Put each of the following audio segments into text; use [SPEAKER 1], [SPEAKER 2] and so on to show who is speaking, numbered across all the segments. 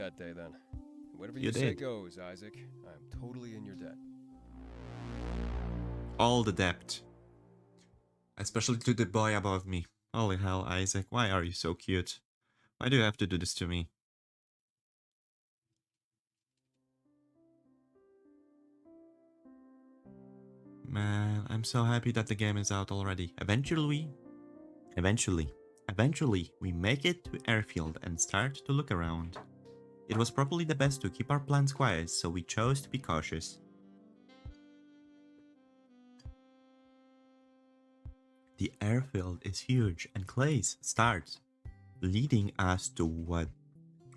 [SPEAKER 1] that day then. Whatever
[SPEAKER 2] You
[SPEAKER 1] you say
[SPEAKER 2] did.
[SPEAKER 1] goes, Isaac. I'm totally in your debt.
[SPEAKER 2] All the debt. Especially to the boy above me. Holy hell, Isaac, why are you so cute? Why do you have to do this to me? Man, I'm so happy that the game is out already. Eventually, we make it to airfield and start to look around. It was probably the best to keep our plans quiet, so we chose to be cautious. The airfield is huge and Klace starts, leading us to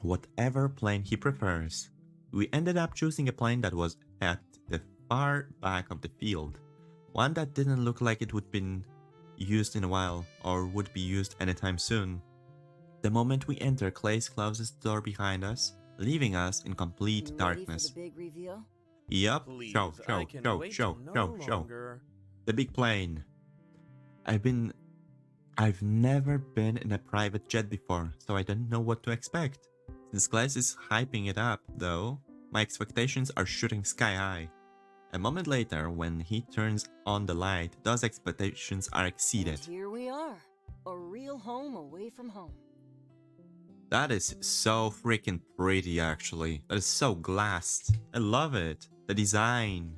[SPEAKER 2] whatever plane he prefers. We ended up choosing a plane that was at the far back of the field, one that didn't look like it would been used in a while or would be used anytime soon. The moment we enter, Klace closes the door behind us, leaving us in complete darkness.
[SPEAKER 3] Ready for the big reveal?
[SPEAKER 2] Yup,
[SPEAKER 4] Please,
[SPEAKER 2] show. The big plane. I've never been in a private jet before, so I don't know what to expect. Since Klace is hyping it up, though, my expectations are shooting sky high. A moment later, when he turns on the light, those expectations are exceeded.
[SPEAKER 3] And here we are, a real home away from home.
[SPEAKER 2] That is so freaking pretty, actually. That is so glassed. I love it. The design.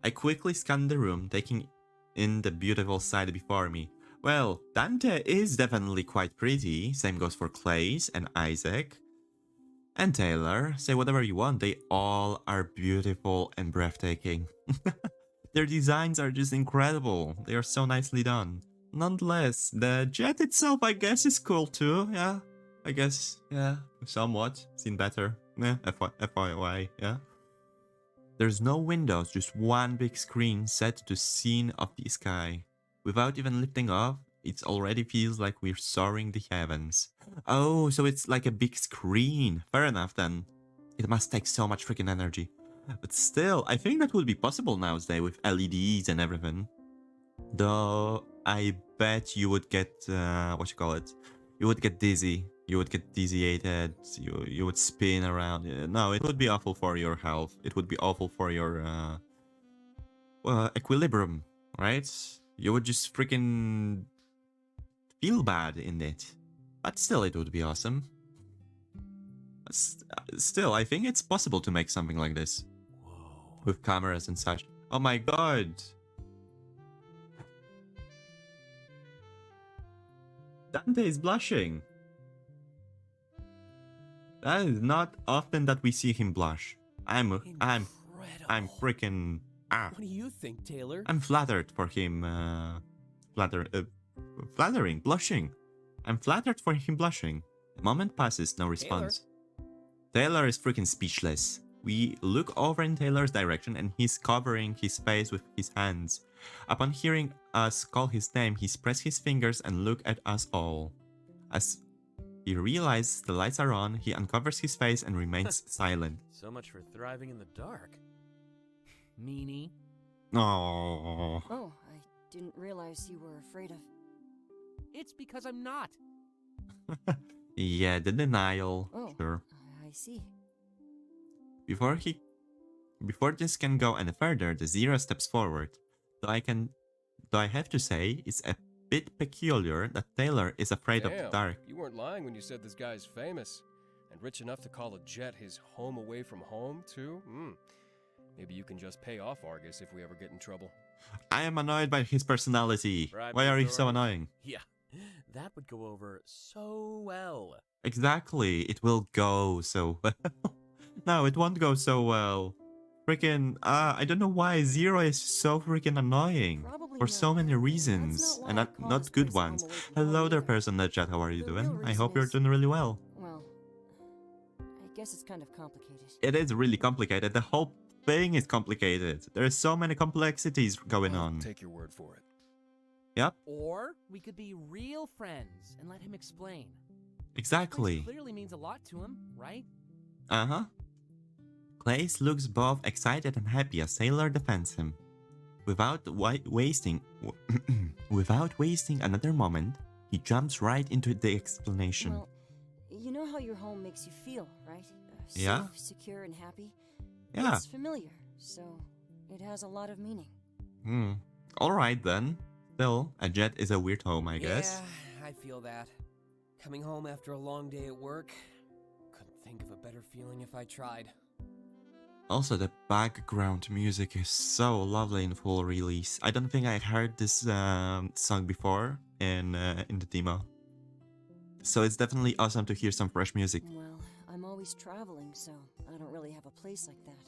[SPEAKER 2] I quickly scanned the room, taking in the beautiful sight before me. Well, Dante is definitely quite pretty. Same goes for Klace and Isaac. And Taylor. Say whatever you want, they all are beautiful and breathtaking. Their designs are just incredible. They are so nicely done. Nonetheless, the jet itself, I guess, is cool too. Yeah, I guess, yeah, somewhat. Seen better. Yeah, FYI, yeah. There's no windows, just one big screen set to scene of the sky. Without even lifting off, it already feels like we're soaring the heavens. Oh, so it's like a big screen. Fair enough then. It must take so much freaking energy. But still, I think that would be possible nowadays with LEDs and everything. Though, I bet you would get, what you call it? You would get dizzy. You would get dizzy-ated. You would spin around. No, it would be awful for your health. It would be awful for your, equilibrium, right? You would just freaking feel bad in it. But still, it would be awesome. Still, I think it's possible to make something like this.
[SPEAKER 4] Whoa.
[SPEAKER 2] With cameras and such. Oh my god! Dante is blushing. That is not often that we see him blush. I'm freaking
[SPEAKER 4] What do you think, Taylor?
[SPEAKER 2] I'm flattered for him. Flattering, blushing. I'm flattered for him blushing. A moment passes, no response. Taylor is freaking speechless. We look over in Taylor's direction and he's covering his face with his hands. Upon hearing us call his name, he spreads his fingers and looks at us all. As he realizes the lights are on, he uncovers his face and remains silent.
[SPEAKER 4] So much for thriving in the dark. Meanie.
[SPEAKER 2] Oh.
[SPEAKER 3] Oh, I didn't realize you were afraid of...
[SPEAKER 4] It's because I'm not.
[SPEAKER 2] Yeah, the denial.
[SPEAKER 3] Oh,
[SPEAKER 2] Sure.
[SPEAKER 3] I see.
[SPEAKER 2] Before this can go any further, the Zero steps forward. Though I have to say, it's a bit peculiar that Taylor is afraid of the dark.
[SPEAKER 1] You weren't lying when you said this guy's famous. And rich enough to call a jet his home away from home, too? Maybe you can just pay off Argus if we ever get in trouble.
[SPEAKER 2] I am annoyed by his personality.
[SPEAKER 4] Bribe
[SPEAKER 2] Why
[SPEAKER 4] the
[SPEAKER 2] are you so
[SPEAKER 4] authorities.
[SPEAKER 2] annoying?
[SPEAKER 4] Yeah, that would go over so well.
[SPEAKER 2] Exactly, it will go so well. No, it won't go so well. Freaking, I don't know why Zero is so freaking annoying.
[SPEAKER 3] Probably
[SPEAKER 2] For so
[SPEAKER 3] not.
[SPEAKER 2] many
[SPEAKER 3] That's
[SPEAKER 2] reasons,
[SPEAKER 3] not
[SPEAKER 2] and
[SPEAKER 3] why I called
[SPEAKER 2] not
[SPEAKER 3] this
[SPEAKER 2] good
[SPEAKER 3] place home
[SPEAKER 2] ones.
[SPEAKER 3] away from
[SPEAKER 2] Hello
[SPEAKER 3] home
[SPEAKER 2] there,
[SPEAKER 3] either.
[SPEAKER 2] person in the chat, how are you
[SPEAKER 3] The
[SPEAKER 2] doing?
[SPEAKER 3] real
[SPEAKER 2] I
[SPEAKER 3] reason
[SPEAKER 2] hope you're
[SPEAKER 3] is-
[SPEAKER 2] doing really well.
[SPEAKER 3] Well, I guess it's kind of complicated.
[SPEAKER 2] It is really complicated, the whole thing is complicated. There are so many complexities going
[SPEAKER 1] I'll
[SPEAKER 2] on.
[SPEAKER 1] take your word for it.
[SPEAKER 2] Yep,
[SPEAKER 4] Or we could be real friends and let him explain. This
[SPEAKER 2] exactly.
[SPEAKER 4] clearly means a lot to him, right?
[SPEAKER 2] Uh-huh. Klace looks both excited and happy as Taylor defends him. Without wasting another moment, he jumps right into the explanation.
[SPEAKER 3] Well, you know how your home makes you feel, right?
[SPEAKER 2] Yeah.
[SPEAKER 3] Safe, secure, and happy.
[SPEAKER 2] Yeah.
[SPEAKER 3] It's familiar, so it has a lot of meaning.
[SPEAKER 2] Alright then. Still, a jet is a weird home, I guess.
[SPEAKER 4] Yeah, I feel that. Coming home after a long day at work. Couldn't think of a better feeling if I tried.
[SPEAKER 2] Also, the background music is so lovely in full release. I don't think I heard this song before in the demo. So it's definitely awesome to hear some fresh music.
[SPEAKER 3] Well, I'm always traveling, so I don't really have a place like that.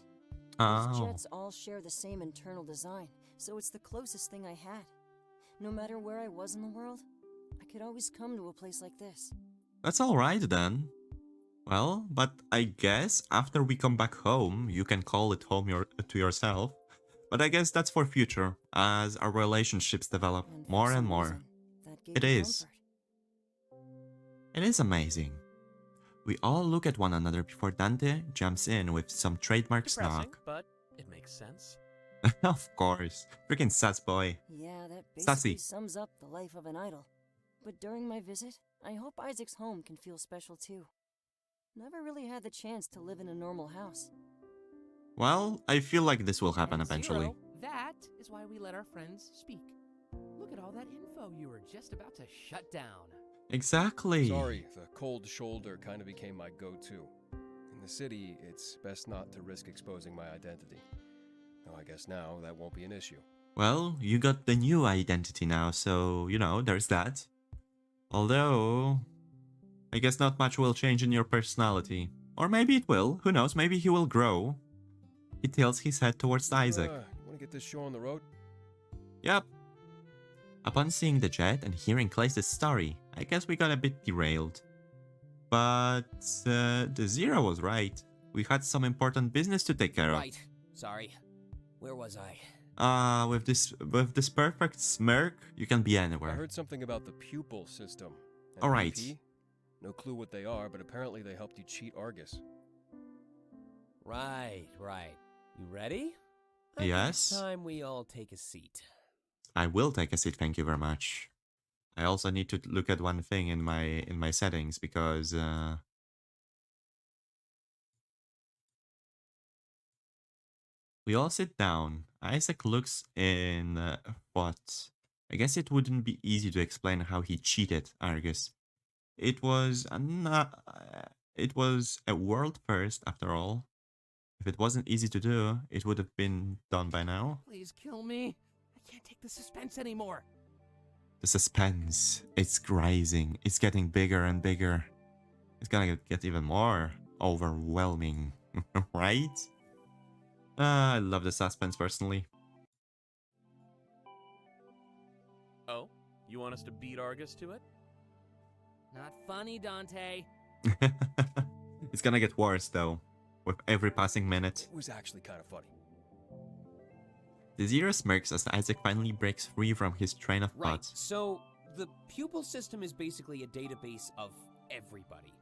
[SPEAKER 2] Oh,
[SPEAKER 3] These jets all share the same internal design, so it's the closest thing I had. No matter where I was in the world, I could always come to a place like this.
[SPEAKER 2] that's alright then. Well, but I guess after we come back home, you can call it home to yourself. But I guess that's for future, as our relationships develop
[SPEAKER 3] And for
[SPEAKER 2] more and
[SPEAKER 3] some
[SPEAKER 2] more.
[SPEAKER 3] reason, that gave
[SPEAKER 2] It
[SPEAKER 3] me
[SPEAKER 2] is.
[SPEAKER 3] comfort.
[SPEAKER 2] It is amazing. We all look at one another before Dante jumps in with some trademark
[SPEAKER 5] Depressing,
[SPEAKER 2] snark.
[SPEAKER 5] but it makes sense.
[SPEAKER 2] Of course. Freaking sus boy.
[SPEAKER 3] Yeah, that
[SPEAKER 2] Sassy.
[SPEAKER 3] basically sums up the life of an idol. But during my visit, I hope Isaac's home can feel special too. Never really had the chance to live in a normal house.
[SPEAKER 2] Well, I feel like this will happen
[SPEAKER 4] And
[SPEAKER 2] eventually.
[SPEAKER 4] Zero, that is why we let our friends speak. Look at all that info you were just about to shut down.
[SPEAKER 2] Exactly.
[SPEAKER 1] Sorry, the cold shoulder kind of became my go-to. In the city, it's best not to risk exposing my identity. Though I guess now that won't be an issue.
[SPEAKER 2] Well, you got the new identity now, so, you know, there's that. Although, I guess not much will change in your personality. Or maybe it will, who knows, maybe he will grow. He tilts his head towards Isaac.
[SPEAKER 1] You want to get this show on the road?
[SPEAKER 2] Yep. Upon seeing the jet and hearing Klace's story, I guess we got a bit derailed. But the Zero was right. We had some important business to take care of.
[SPEAKER 4] Right. Sorry. Where was I?
[SPEAKER 2] With this perfect smirk, you can be
[SPEAKER 1] I
[SPEAKER 2] anywhere.
[SPEAKER 1] heard something about the pupil system. And
[SPEAKER 2] All right.
[SPEAKER 1] VP? No clue what they are, but apparently they helped you cheat Argus.
[SPEAKER 4] Right. You ready? I think
[SPEAKER 2] Yes.
[SPEAKER 4] it's time we all take a seat.
[SPEAKER 2] I will take a seat, thank you very much. I also need to look at one thing in my settings because we all sit down. Isaac looks in what? I guess it wouldn't be easy to explain how he cheated Argus. It was a world first after all. If it wasn't easy to do, it would have been done by now.
[SPEAKER 4] Please kill me. I can't take the suspense anymore.
[SPEAKER 2] The suspense, it's rising. It's getting bigger and bigger. It's gonna get even more overwhelming, right? I love the suspense personally.
[SPEAKER 5] Oh, you want us to beat Argus to it?
[SPEAKER 4] Not funny, Dante.
[SPEAKER 2] It's gonna get worse though, with every passing minute.
[SPEAKER 1] It was actually kind of funny.
[SPEAKER 2] The Zero smirks as Isaac finally breaks free from his train of
[SPEAKER 4] Right.
[SPEAKER 2] thought.
[SPEAKER 4] So the pupil system is basically a database of everybody.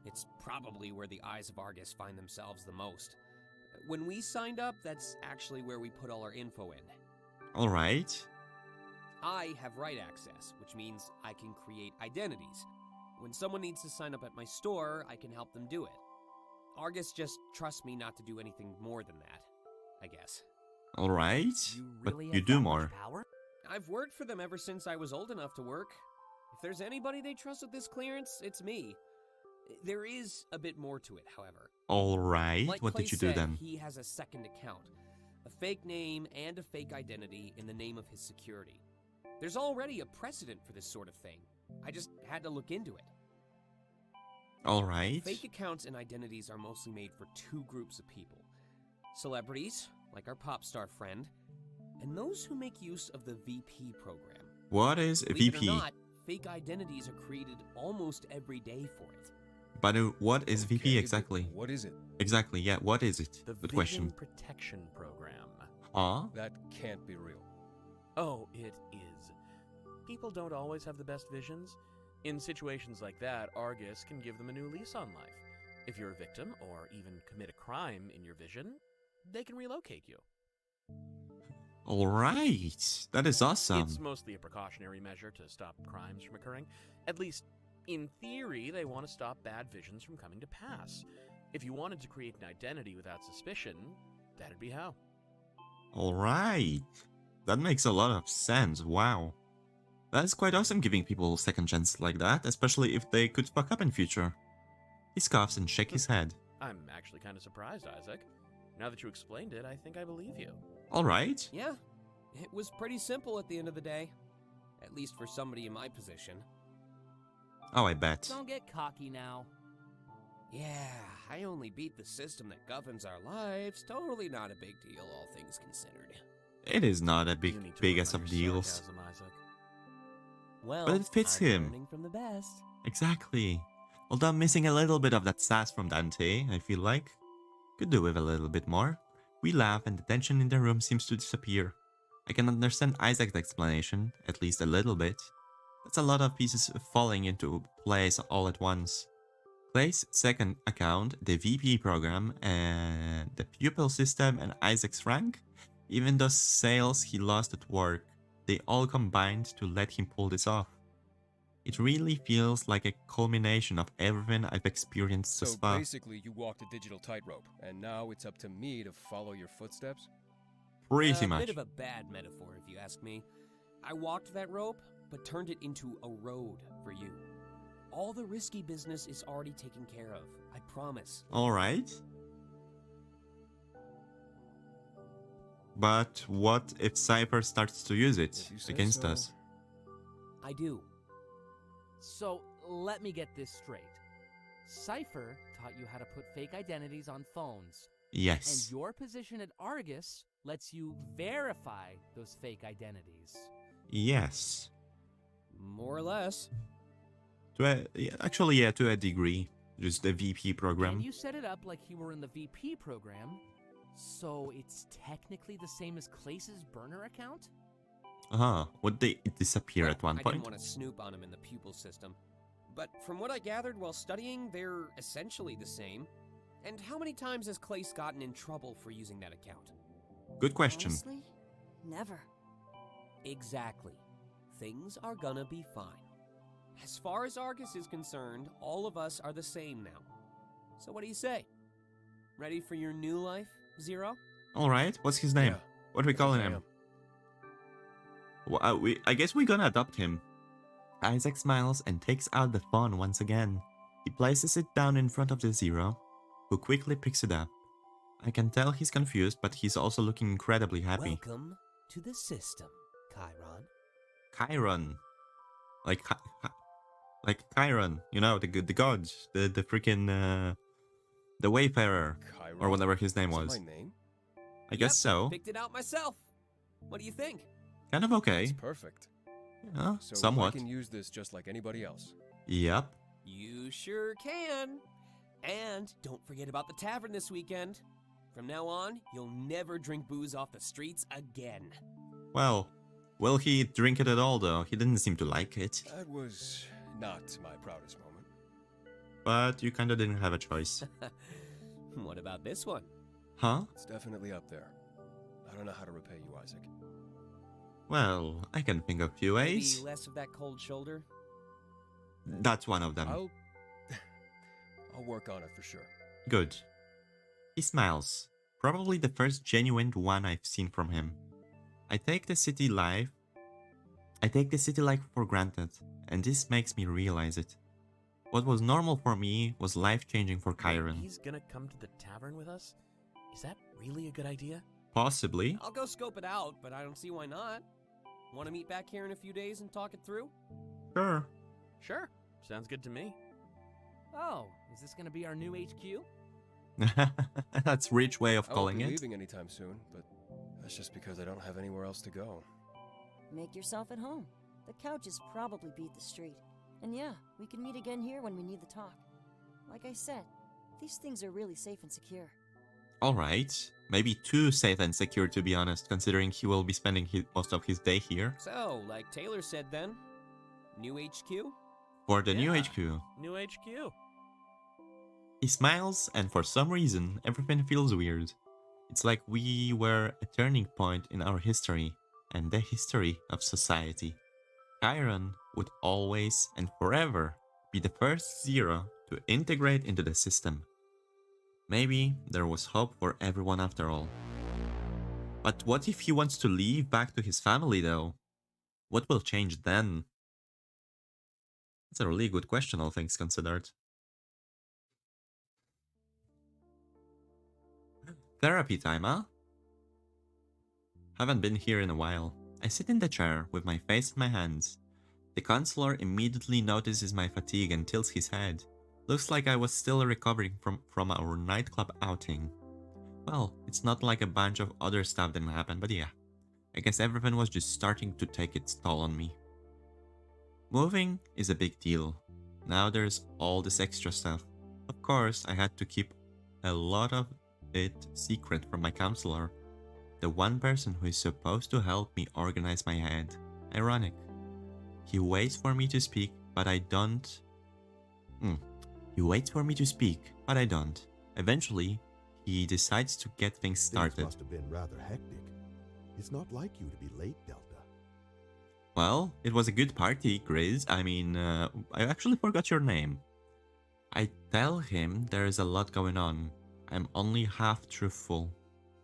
[SPEAKER 4] It's probably where the eyes of Argus find themselves the most. When we signed up, that's actually where we put all our info in.
[SPEAKER 2] Alright.
[SPEAKER 4] I have write access, which means I can create identities. When someone needs to sign up at my store, I can help them do it. Argus just trusts me not to do anything more than that, I guess.
[SPEAKER 2] Alright.
[SPEAKER 5] You
[SPEAKER 2] But
[SPEAKER 5] really
[SPEAKER 2] you
[SPEAKER 5] have
[SPEAKER 2] do
[SPEAKER 5] that
[SPEAKER 2] more.
[SPEAKER 5] much power?
[SPEAKER 4] I've worked for them ever since I was old enough to work. If there's anybody they trust with this clearance, it's me. There is a bit more to it, however.
[SPEAKER 2] Alright.
[SPEAKER 4] Like
[SPEAKER 2] What did
[SPEAKER 4] Klace
[SPEAKER 2] you do
[SPEAKER 4] said,
[SPEAKER 2] then?
[SPEAKER 4] He has a second account, a fake name and a fake identity in the name of his security. There's already a precedent for this sort of thing. I just had to look into it.
[SPEAKER 2] Alright.
[SPEAKER 4] Fake accounts and identities are mostly made for two groups of people. Celebrities, like our pop star friend, and those who make use of the VP program.
[SPEAKER 2] What is a
[SPEAKER 4] Believe
[SPEAKER 2] VP?
[SPEAKER 4] it or not, fake identities are created almost every day for it.
[SPEAKER 2] But what is VP
[SPEAKER 1] Okay,
[SPEAKER 2] exactly?
[SPEAKER 1] What is it?
[SPEAKER 2] Exactly, yeah, what is it?
[SPEAKER 5] The
[SPEAKER 2] Good
[SPEAKER 5] Vision
[SPEAKER 2] question.
[SPEAKER 5] Protection Program.
[SPEAKER 2] Huh?
[SPEAKER 1] That can't be real.
[SPEAKER 5] Oh, it is. People don't always have the best visions. In situations like that, Argus can give them a new lease on life. If you're a victim, or even commit a crime in your vision, they can relocate you.
[SPEAKER 2] Alright. That is awesome.
[SPEAKER 5] It's mostly a precautionary measure to stop crimes from occurring. At least, In theory, they want to stop bad visions from coming to pass. If you wanted to create an identity without suspicion, that'd be how.
[SPEAKER 2] Alright. That makes a lot of sense, wow. That's quite awesome giving people second chances like that, especially if they could fuck up in future. He scoffs and shakes his head.
[SPEAKER 5] I'm actually kind of surprised, Isaac. Now that you explained it, I think I believe you.
[SPEAKER 2] Alright.
[SPEAKER 4] Yeah, it was pretty simple at the end of the day. At least for somebody in my position.
[SPEAKER 2] Oh, I bet.
[SPEAKER 6] Don't get cocky now.
[SPEAKER 4] Yeah, I only beat the system that governs our lives. Totally not a big deal, all things considered.
[SPEAKER 2] It is not a
[SPEAKER 5] You need to work
[SPEAKER 2] biggest
[SPEAKER 5] on
[SPEAKER 2] of
[SPEAKER 5] your
[SPEAKER 2] deals.
[SPEAKER 5] sarcasm, Isaac.
[SPEAKER 4] Well,
[SPEAKER 2] But it fits
[SPEAKER 4] I'm
[SPEAKER 2] him.
[SPEAKER 4] learning from the best.
[SPEAKER 2] Exactly. Although I'm missing a little bit of that sass from Dante, I feel like. Could do with a little bit more. We laugh and the tension in the room seems to disappear. I can understand Isaac's explanation, at least a little bit. That's a lot of pieces falling into place all at once. Klace's second account, the VP program, and the pupil system and Isaac's rank, even those sales he lost at work, they all combined to let him pull this off. It really feels like a culmination of everything I've experienced so
[SPEAKER 1] So
[SPEAKER 2] far.
[SPEAKER 1] basically, you walked a digital tightrope, and now it's up to me to follow your footsteps?
[SPEAKER 2] Pretty
[SPEAKER 4] A
[SPEAKER 2] much.
[SPEAKER 4] bit of a bad metaphor, if you ask me. I walked that rope, but turned it into a road for you. All the risky business is already taken care of, I promise.
[SPEAKER 2] Alright. But what if Cypher starts to use it
[SPEAKER 1] If you say
[SPEAKER 2] against
[SPEAKER 1] so.
[SPEAKER 2] us?
[SPEAKER 4] I do.
[SPEAKER 6] So, let me get this straight. Cypher taught you how to put fake identities on phones. And
[SPEAKER 2] Yes.
[SPEAKER 6] your position at Argus lets you verify those fake identities.
[SPEAKER 2] Yes.
[SPEAKER 4] More or less.
[SPEAKER 2] Actually, yeah, to a degree. Just the VP program.
[SPEAKER 6] And you set it up like you were in the VP program, so it's technically the same as Klace's burner account?
[SPEAKER 2] Uh-huh. Would they disappear
[SPEAKER 4] Well,
[SPEAKER 2] at one
[SPEAKER 4] I
[SPEAKER 2] point?
[SPEAKER 4] didn't want to snoop on him in the pupil system. But from what I gathered while studying, they're essentially the same. And how many times has Klace gotten in trouble for using that account?
[SPEAKER 2] Good question.
[SPEAKER 3] Honestly, never.
[SPEAKER 4] Exactly. Things are gonna be fine. As far as Argus is concerned, all of us are the same now. So what do you say? Ready for your new life, Zero?
[SPEAKER 2] Alright, what's his name?
[SPEAKER 1] Yeah,
[SPEAKER 2] What are we
[SPEAKER 1] I
[SPEAKER 2] calling
[SPEAKER 1] think I
[SPEAKER 2] him?
[SPEAKER 1] am.
[SPEAKER 2] Well, I guess we're gonna adopt him. Isaac smiles and takes out the phone once again. He places it down in front of the Zero, who quickly picks it up. I can tell he's confused, but he's also looking incredibly happy.
[SPEAKER 4] Welcome to the system, Chiron.
[SPEAKER 2] Chiron. Like Chiron, you know, the god, the freaking, the Wayfarer,
[SPEAKER 1] Chiron?
[SPEAKER 2] or whatever his name
[SPEAKER 1] Is that
[SPEAKER 2] was.
[SPEAKER 1] my name?
[SPEAKER 2] I guess so.
[SPEAKER 4] Picked it out myself. What do you think?
[SPEAKER 2] Kind of okay.
[SPEAKER 1] It's perfect.
[SPEAKER 2] Yeah,
[SPEAKER 1] So
[SPEAKER 2] somewhat.
[SPEAKER 1] I can use this just like anybody else.
[SPEAKER 2] Yep.
[SPEAKER 4] You sure can. And don't forget about the tavern this weekend. From now on, you'll never drink booze off the streets again.
[SPEAKER 2] Well, will he drink it at all, though? He didn't seem to like it.
[SPEAKER 1] That was not my proudest moment.
[SPEAKER 2] But you kinda didn't have a choice.
[SPEAKER 4] What about this one?
[SPEAKER 2] Huh?
[SPEAKER 1] It's definitely up there. I don't know how to repay you, Isaac.
[SPEAKER 2] Well, I can think of few
[SPEAKER 4] Maybe
[SPEAKER 2] ways.
[SPEAKER 4] less of that cold shoulder?
[SPEAKER 2] That's one of them.
[SPEAKER 1] I'll work on it for sure.
[SPEAKER 2] Good. He smiles. Probably the first genuine one I've seen from him. I take the city life for granted, and this makes me realize it. What was normal for me was life-changing for Chiron.
[SPEAKER 5] He's gonna come to the tavern with us? Is that really a good idea?
[SPEAKER 2] Possibly.
[SPEAKER 4] I'll go scope it out, but I don't see why not. Want to meet back here in a few days and talk it through?
[SPEAKER 2] Sure.
[SPEAKER 5] Sure. Sounds good to me.
[SPEAKER 6] Oh, is this gonna be our new HQ?
[SPEAKER 2] That's Rich way of
[SPEAKER 1] I won't
[SPEAKER 2] calling
[SPEAKER 1] be
[SPEAKER 2] it.
[SPEAKER 1] leaving anytime soon, but that's just because I don't have anywhere else to go.
[SPEAKER 3] Make yourself at home. The couches probably beat the street. And yeah, we can meet again here when we need the talk. Like I said, these things are really safe and secure.
[SPEAKER 2] Alright. Maybe too safe and secure, to be honest, considering he will be spending most of his day here.
[SPEAKER 4] So, like Taylor said then, new HQ?
[SPEAKER 2] For the new
[SPEAKER 5] Yeah.
[SPEAKER 2] HQ.
[SPEAKER 5] New HQ.
[SPEAKER 2] He smiles, and for some reason, everything feels weird. It's like we were a turning point in our history, and the history of society. Chiron would always and forever be the first zero to integrate into the system. Maybe there was hope for everyone after all. But what if he wants to leave back to his family though? What will change then? That's a really good question, all things considered. Therapy time, huh? Haven't been here in a while. I sit in the chair with my face in my hands. The counselor immediately notices my fatigue and tilts his head. Looks like I was still recovering from our nightclub outing. Well, it's not like a bunch of other stuff didn't happen, but yeah. I guess everything was just starting to take its toll on me. Moving is a big deal. Now there's all this extra stuff. Of course, I had to keep a lot of it secret from my counselor. The one person who is supposed to help me organize my head. Ironic. He waits for me to speak, but I don't. He waits for me to speak, but I don't. Eventually, he decides to get things started.
[SPEAKER 7] Things must have been rather hectic. It's not like you to be late, Delta.
[SPEAKER 2] Well, it was a good party, Grizz. I actually forgot your name. I tell him there is a lot going on. I'm only half truthful.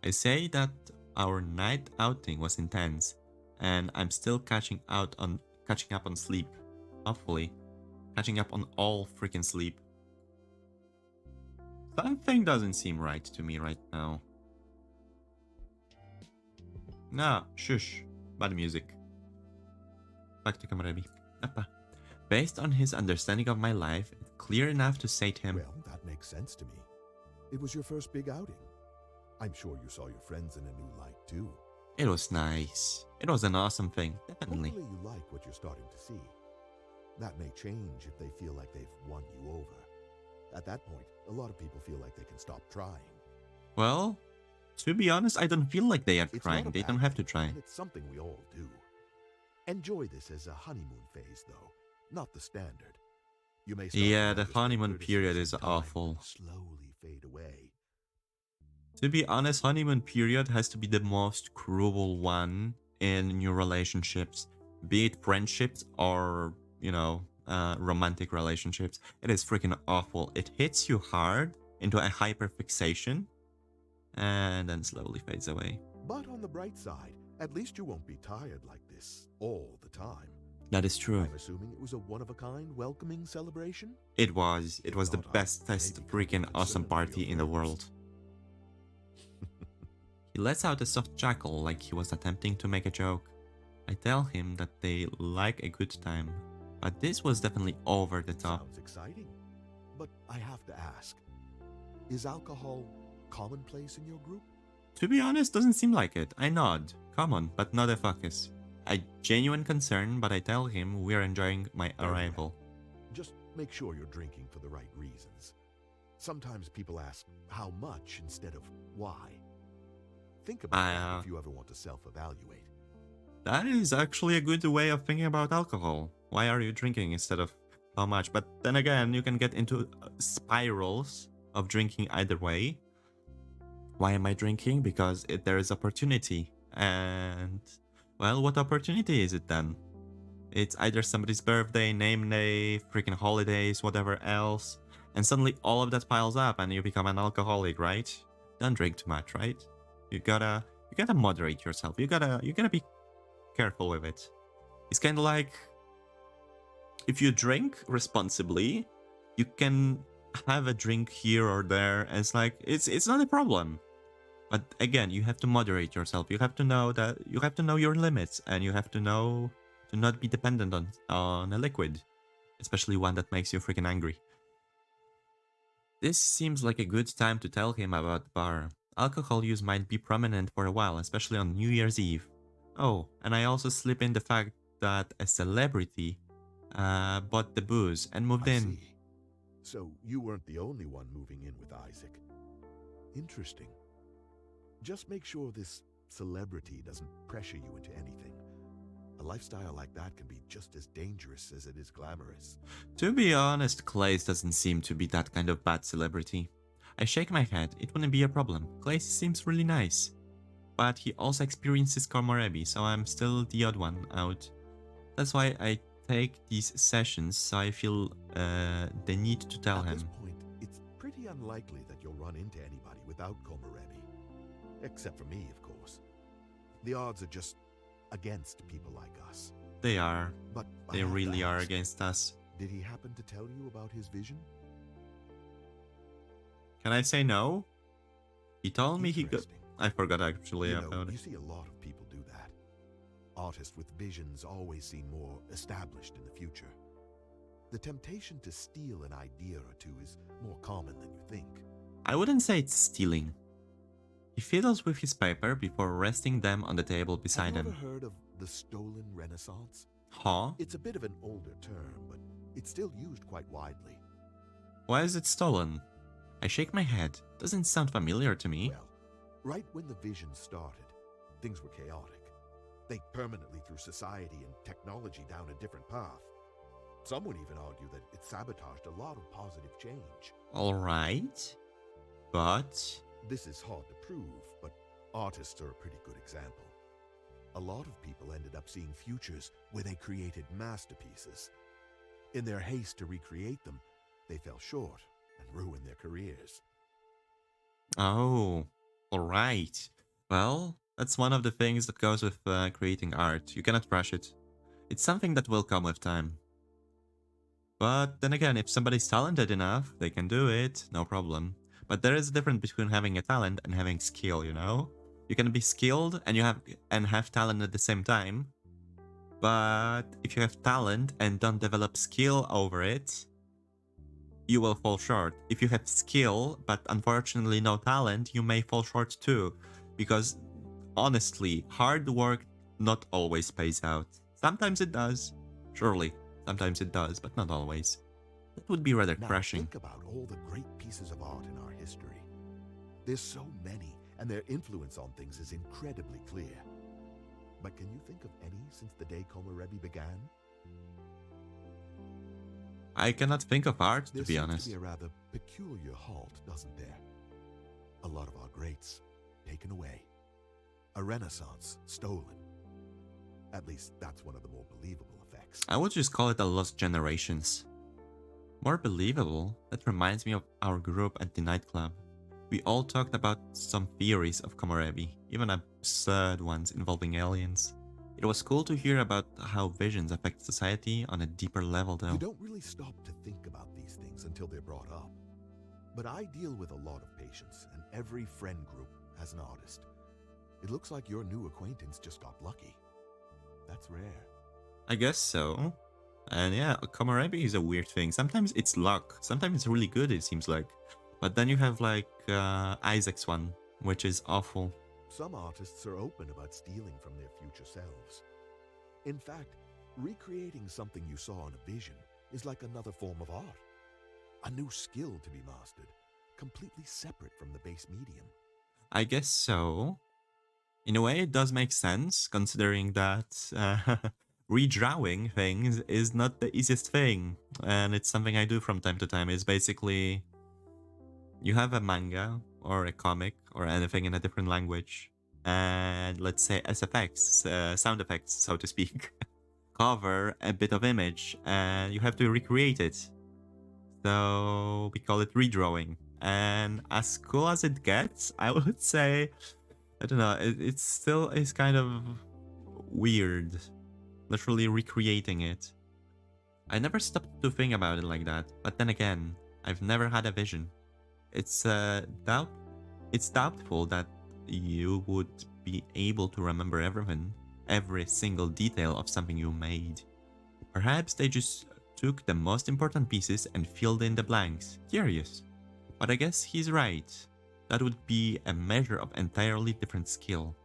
[SPEAKER 2] I say that our night outing was intense, and I'm still catching up on sleep. Hopefully, catching up on all freaking sleep. Something doesn't seem right to me right now. Nah, shush. Bad music. Back to Komorebi. Appa. Based on his understanding of my life, it's clear enough to say to him,
[SPEAKER 7] Well, that makes sense to me. It was your first big outing. I'm sure you saw your friends in a new light, too.
[SPEAKER 2] it was nice. It was an awesome thing, definitely.
[SPEAKER 7] Hopefully you like what you're starting to see. That may change if they feel like they've won you over. At that point, a lot of people feel like they can stop trying.
[SPEAKER 2] Well, to be honest, I don't feel like they are
[SPEAKER 7] It's
[SPEAKER 2] trying.
[SPEAKER 7] not a
[SPEAKER 2] They
[SPEAKER 7] bad
[SPEAKER 2] don't have to
[SPEAKER 7] thing,
[SPEAKER 2] try.
[SPEAKER 7] and it's something we all do. Enjoy this as a honeymoon phase, though, not the standard. You may start
[SPEAKER 2] Yeah,
[SPEAKER 7] to
[SPEAKER 2] the
[SPEAKER 7] notice
[SPEAKER 2] honeymoon
[SPEAKER 7] criticisms
[SPEAKER 2] period
[SPEAKER 7] in
[SPEAKER 2] is
[SPEAKER 7] time
[SPEAKER 2] awful.
[SPEAKER 7] slowly fade away.
[SPEAKER 2] To be honest, honeymoon period has to be the most cruel one in new relationships, be it friendships or, romantic relationships. It is freaking awful. It hits you hard into a hyperfixation and then slowly fades away.
[SPEAKER 7] But on the bright side, at least you won't be tired like this all the time.
[SPEAKER 2] That is true.
[SPEAKER 7] I'm assuming it was a one-of-a-kind welcoming celebration?
[SPEAKER 2] It was the
[SPEAKER 7] Not us,
[SPEAKER 2] bestest
[SPEAKER 7] maybe
[SPEAKER 2] freaking
[SPEAKER 7] come
[SPEAKER 2] awesome
[SPEAKER 7] and
[SPEAKER 2] party
[SPEAKER 7] feel
[SPEAKER 2] in the
[SPEAKER 7] those.
[SPEAKER 2] world. He lets out a soft chuckle like he was attempting to make a joke. I tell him that they like a good time, but this was definitely over the top.
[SPEAKER 7] Sounds exciting. But I have to ask, is alcohol commonplace in your group?
[SPEAKER 2] To be honest, doesn't seem like it. I nod. Come on, but not a focus. A genuine concern, but I tell him we're enjoying my
[SPEAKER 7] Very well.
[SPEAKER 2] arrival.
[SPEAKER 7] Just make sure you're drinking for the right reasons. Sometimes people ask how much instead of why. Think about that if you ever want to self-evaluate.
[SPEAKER 2] That is actually a good way of thinking about alcohol. Why are you drinking instead of how much? But then again, you can get into spirals of drinking either way. Why am I drinking? Because there is opportunity. And, well, what opportunity is it then? It's either somebody's birthday, name day, freaking holidays, whatever else. And suddenly all of that piles up and you become an alcoholic, right? Don't drink too much, right? You gotta moderate yourself. You gotta be careful with it. It's kind of like if you drink responsibly, you can have a drink here or there. And it's like it's not a problem. But again, you have to moderate yourself. You have to know your limits, and you have to know to not be dependent on a liquid, especially one that makes you freaking angry. This seems like a good time to tell him about the bar. Alcohol use might be prominent for a while, especially on New Year's Eve. Oh, and I also slip in the fact that a celebrity bought the booze and moved
[SPEAKER 7] I
[SPEAKER 2] in.
[SPEAKER 7] see. So you weren't the only one moving in with Isaac. Interesting. Just make sure this celebrity doesn't pressure you into anything. A lifestyle like that can be just as dangerous as it is glamorous.
[SPEAKER 2] To be honest, Klace doesn't seem to be that kind of bad celebrity. I shake my head, it wouldn't be a problem. Klace seems really nice. But he also experiences Komorebi, so I'm still the odd one out. That's why I take these sessions, so I feel the need to tell
[SPEAKER 7] At
[SPEAKER 2] him.
[SPEAKER 7] this point, it's pretty unlikely that you'll run into anybody without Komorebi. Except for me, of course. The odds are just against people like us.
[SPEAKER 2] They are.
[SPEAKER 7] But I
[SPEAKER 2] They
[SPEAKER 7] have to
[SPEAKER 2] really are
[SPEAKER 7] ask,
[SPEAKER 2] against us.
[SPEAKER 7] did he happen to tell you about his vision?
[SPEAKER 2] Can I say no? He told me he could.
[SPEAKER 7] Interesting.
[SPEAKER 2] I forgot actually
[SPEAKER 7] You know,
[SPEAKER 2] about
[SPEAKER 7] you
[SPEAKER 2] it.
[SPEAKER 7] see a lot of people do that. Artists with visions always seem more established in the future. The temptation to steal an idea or two is more common than you think.
[SPEAKER 2] I wouldn't say it's stealing. He fiddles with his paper before resting them on the table beside
[SPEAKER 7] Have you
[SPEAKER 2] him.
[SPEAKER 7] ever heard of the stolen renaissance?
[SPEAKER 2] Huh?
[SPEAKER 7] It's a bit of an older term, but it's still used quite widely.
[SPEAKER 2] Why is it stolen? I shake my head. Doesn't sound familiar to me.
[SPEAKER 7] Well, right when the vision started, things were chaotic. They permanently threw society and technology down a different path. Some would even argue that it sabotaged a lot of positive change.
[SPEAKER 2] Alright. But
[SPEAKER 7] This is hard to prove, but artists are a pretty good example. A lot of people ended up seeing futures where they created masterpieces. In their haste to recreate them, they fell short and ruined their careers.
[SPEAKER 2] oh, alright. Well, that's one of the things that goes with creating art. You cannot rush it. It's something that will come with time. But then again, if somebody's talented enough, they can do it, no problem. But there is a difference between having a talent and having skill, you know? You can be skilled and have talent at the same time. But if you have talent and don't develop skill over it, you will fall short. If you have skill, but unfortunately no talent, you may fall short too. Because honestly, hard work not always pays out. Sometimes it does, surely. Sometimes it does, but not always. That would be rather
[SPEAKER 7] Now
[SPEAKER 2] crushing.
[SPEAKER 7] think about all the great pieces of art in our history. There's so many, and their influence on things is incredibly clear. But can you think of any since the day Komorebi began?
[SPEAKER 2] I cannot think of art, to
[SPEAKER 7] There
[SPEAKER 2] be
[SPEAKER 7] seems
[SPEAKER 2] honest.
[SPEAKER 7] to be a rather peculiar halt, doesn't there? A lot of our greats taken away. A renaissance stolen. At least that's one of the more believable effects.
[SPEAKER 2] I would just call it a lost generations. More believable, that reminds me of our group at the nightclub. We all talked about some theories of Komorebi, even absurd ones involving aliens. It was cool to hear about how visions affect society on a deeper level though.
[SPEAKER 7] You don't really stop to think about these things until they're brought up. But I deal with a lot of patients, and every friend group has an artist. It looks like your new acquaintance just got lucky. That's rare.
[SPEAKER 2] I guess so. And yeah, Komorebi is a weird thing. Sometimes it's luck, sometimes it's really good, it seems like. But then you have like Isaac's one, which is awful.
[SPEAKER 7] Some artists are open about stealing from their future selves. In fact, recreating something you saw in a vision is like another form of art. A new skill to be mastered, completely separate from the base medium.
[SPEAKER 2] I guess so. In a way, it does make sense, considering that redrawing things is not the easiest thing. And it's something I do from time to time. It's basically, you have a manga or a comic or anything in a different language, and let's say SFX, sound effects, so to speak, cover a bit of image, and you have to recreate it. So we call it redrawing. And as cool as it gets, I would say, I don't know, it still is kind of weird, literally recreating it. I never stopped to think about it like that, but then again, I've never had a vision. It's doubtful that you would be able to remember everything, every single detail of something you made. Perhaps they just took the most important pieces and filled in the blanks. Curious. But I guess he's right. That would be a measure of entirely different skill.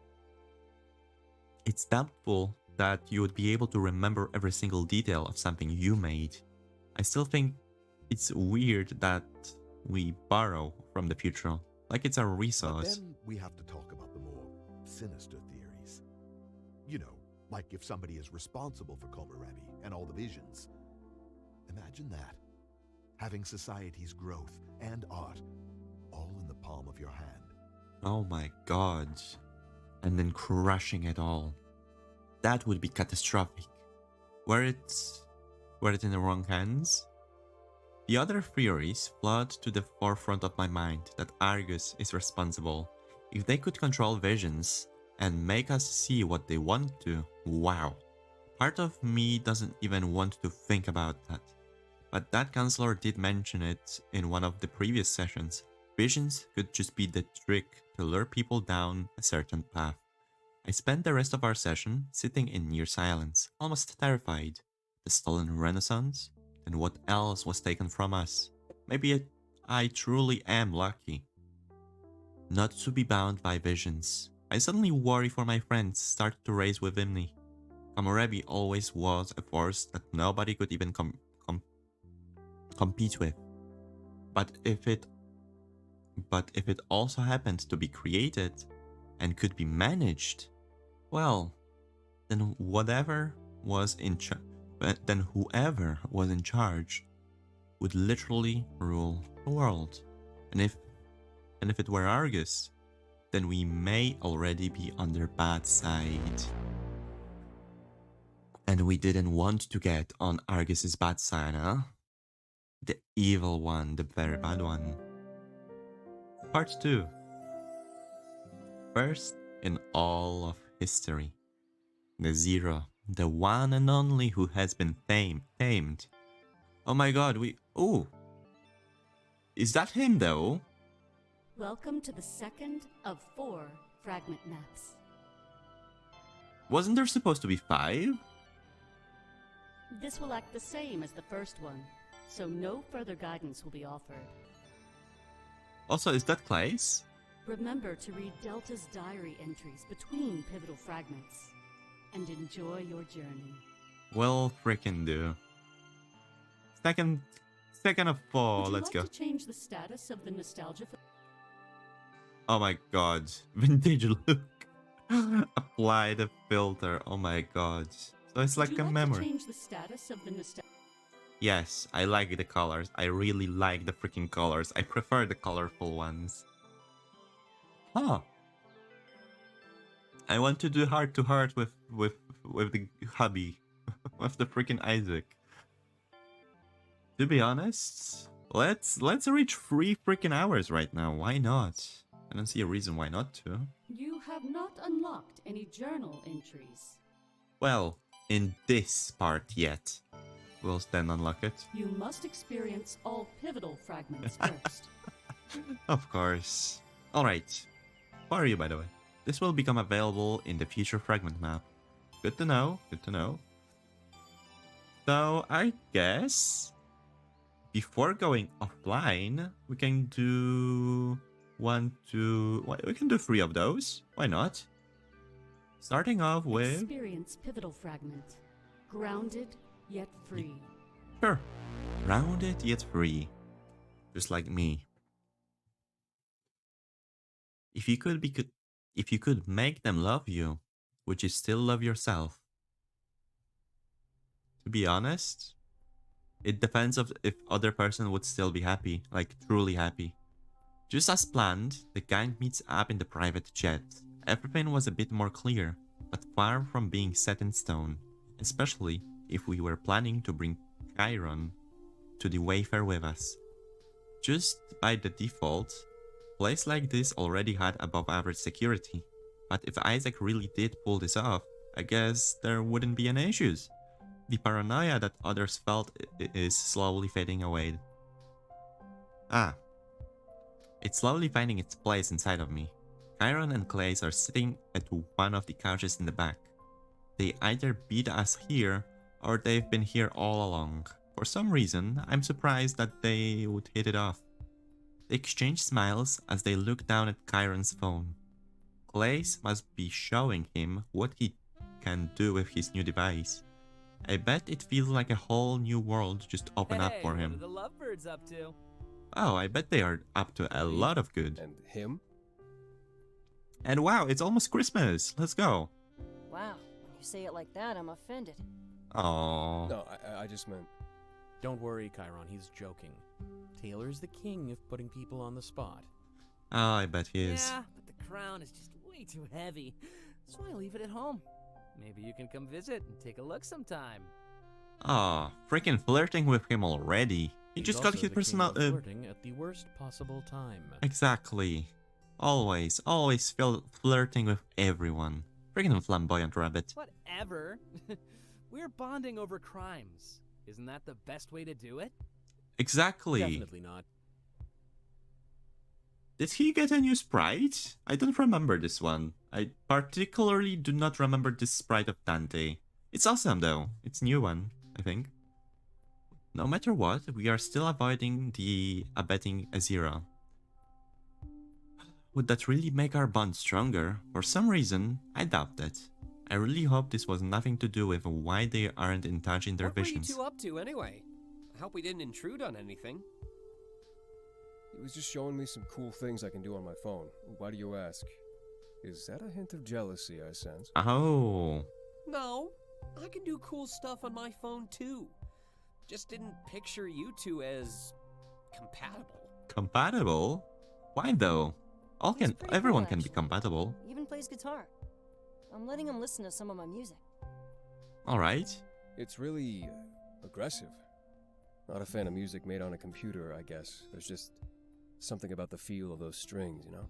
[SPEAKER 2] It's doubtful that you would be able to remember every single detail of something you made. I still think it's weird that we borrow from the future, like it's a
[SPEAKER 7] But
[SPEAKER 2] resource.
[SPEAKER 7] then we have to talk about the more sinister theories. You know, like if somebody is responsible for Komorebi and all the visions. Imagine that. Having society's growth and art all in the palm of your hand.
[SPEAKER 2] Oh my god. And then crushing it all. That would be catastrophic. Were it were it in the wrong hands? The other theories flood to the forefront of my mind that Argus is responsible. If they could control visions and make us see what they want to, wow. Part of me doesn't even want to think about that. But that counselor did mention it in one of the previous sessions. Visions could just be the trick to lure people down a certain path. I spent the rest of our session sitting in near silence, almost terrified. The stolen Renaissance? And what else was taken from us? Maybe I truly am lucky. Not to be bound by visions. I suddenly worry for my friends started to race within me. Komorebi always was a force that nobody could even compete with. But if it also happened to be created and could be managed, well, then whoever was in charge would literally rule the world. And if it were Argus, then we may already be on their bad side. And we didn't want to get on Argus's bad side, huh? The evil one, the very bad one. Part 2. First in all of history. The Zero, the one and only who has been tamed. Oh my god, oh! Is that him though?
[SPEAKER 8] Welcome to the second of 4 fragment maps.
[SPEAKER 2] Wasn't there supposed to be 5?
[SPEAKER 8] This will act the same as the first one, so no further guidance will be offered.
[SPEAKER 2] Also, is that Klace?
[SPEAKER 8] Remember to read Delta's diary entries between pivotal fragments, and enjoy your journey.
[SPEAKER 2] Well, frickin' do. Second of 4, let's go.
[SPEAKER 8] Would you like to change the status of the nostalgia?
[SPEAKER 2] Oh my god, vintage look. Apply the filter, oh my god. So it's like a memory.
[SPEAKER 8] To change the status of the nostalgia?
[SPEAKER 2] Yes, I like the colors. I really like the freaking colors. I prefer the colorful ones. Huh. I want to do heart to heart with the hubby. With the freaking Isaac. To be honest, let's reach 3 freaking hours right now. Why not? I don't see a reason why not to.
[SPEAKER 8] You have not unlocked any journal entries.
[SPEAKER 2] Well, in this part yet. We'll then unlock it.
[SPEAKER 8] You must experience all pivotal fragments first.
[SPEAKER 2] Of course. Alright. How are you, by the way? This will become available in the future fragment map. Good to know, good to know. So, I guess before going offline, we can do we can do 3 of those. Why not? Starting off with...
[SPEAKER 8] Experience pivotal fragment. Grounded, yet free.
[SPEAKER 2] Sure. Grounded, yet free. Just like me. If you could make them love you, would you still love yourself? To be honest, it depends if other person would still be happy, like truly happy. Just as planned, the gang meets up in the private jet. Everything was a bit more clear, but far from being set in stone, especially if we were planning to bring Chiron to the Wayfair with us. Just by the default, a place like this already had above average security, but if Isaac really did pull this off, I guess there wouldn't be any issues. The paranoia that others felt is slowly fading away. It's slowly finding its place inside of me. Chiron and Klace are sitting at one of the couches in the back. They either beat us here, or they've been here all along. For some reason, I'm surprised that they would hit it off. They exchange smiles as they look down at Chiron's phone. Klace must be showing him what he can do with his new device. I bet it feels like a whole new world just opened up for him.
[SPEAKER 6] What are the lovebirds up to?
[SPEAKER 2] Oh, I bet they are up to a lot of good.
[SPEAKER 1] And him?
[SPEAKER 2] And wow, it's almost Christmas. Let's go.
[SPEAKER 3] Wow, when you say it like that, I'm offended.
[SPEAKER 2] Aww.
[SPEAKER 1] No, I just meant...
[SPEAKER 5] Don't worry, Chiron, he's joking. Taylor's the king of putting people on the spot.
[SPEAKER 2] Oh, I bet he is.
[SPEAKER 6] Yeah, but the crown is just way too heavy, so I leave it at home. Maybe you can come visit and take a look sometime.
[SPEAKER 2] Ah, freaking flirting with him already. He
[SPEAKER 5] He's
[SPEAKER 2] just got
[SPEAKER 5] also
[SPEAKER 2] his
[SPEAKER 5] the king
[SPEAKER 2] personal.
[SPEAKER 5] of flirting at the worst possible time.
[SPEAKER 2] Exactly. Always flirting with everyone. Freaking flamboyant rabbit.
[SPEAKER 6] Whatever. We're bonding over crimes. Isn't that the best way to do it?
[SPEAKER 2] Exactly.
[SPEAKER 5] Definitely not.
[SPEAKER 2] Did he get a new sprite? I don't remember this one. I particularly do not remember this sprite of Dante. It's awesome though. It's a new one, I think. No matter what, we are still avoiding the abetting Azira. Would that really make our bond stronger? For some reason, I doubt that. I really hope this was nothing to do with why they aren't in touch in their
[SPEAKER 4] What were you
[SPEAKER 2] visions.
[SPEAKER 4] two up to anyway? I hope we didn't intrude on anything.
[SPEAKER 1] He was just showing me some cool things I can do on my phone. Why do you ask? Is that a hint of jealousy I sense?
[SPEAKER 2] Oh.
[SPEAKER 4] No, I can do cool stuff on my phone too. Just didn't picture you two as compatible.
[SPEAKER 2] Compatible? Why though?
[SPEAKER 3] He's pretty
[SPEAKER 2] Everyone
[SPEAKER 3] cool,
[SPEAKER 2] can be
[SPEAKER 3] actually.
[SPEAKER 2] compatible.
[SPEAKER 3] He even plays guitar. I'm letting him listen to some of my music.
[SPEAKER 2] Alright.
[SPEAKER 1] It's really aggressive. Not a fan of music made on a computer, I guess. There's just something about the feel of those strings, you know?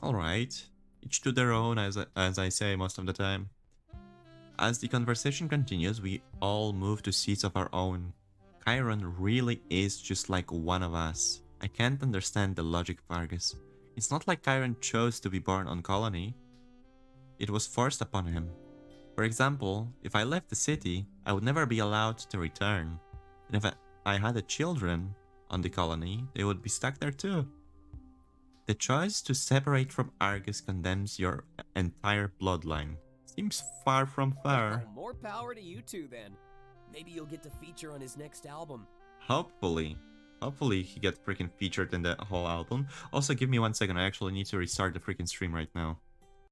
[SPEAKER 2] Alright. Each to their own, as I say most of the time. As the conversation continues, we all move to seats of our own. Chiron really is just like one of us. I can't understand the logic of Argus. It's not like Chiron chose to be born on Colony. It was forced upon him. For example, if I left the city, I would never be allowed to return. And if I had a children on the colony, they would be stuck there too. The choice to separate from Argus condemns your entire bloodline. Seems far from fair.
[SPEAKER 4] Well, more power to you two then. Maybe you'll get to feature on his next album.
[SPEAKER 2] Hopefully. Hopefully he gets freaking featured in the whole album. Also, give me 1 second. I actually need to restart the freaking stream right now.